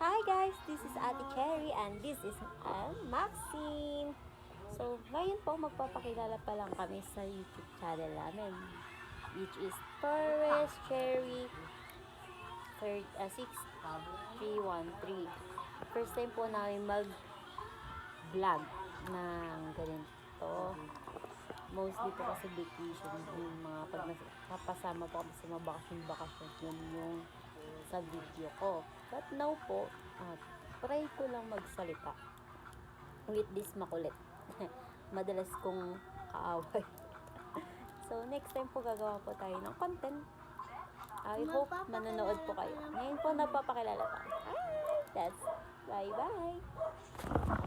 Hi guys, this is Ate Cherry and this is Maxine. So, ngayon po magpapakilala pa lang kami sa YouTube channel namin, which is Torres Cherry 6313. First time po namin mag-vlog ng ganito. Mostly po kasi vacation, yung mga pag napasama po kami sa mga bakasyon, yun yung sa video ko. But now po, try ko lang magsalita with this makulit. Madalas kong kaaway. So, next time po gagawa po tayo ng content. I hope manonood po kayo. Ngayon po napapakilala pa. That's bye-bye!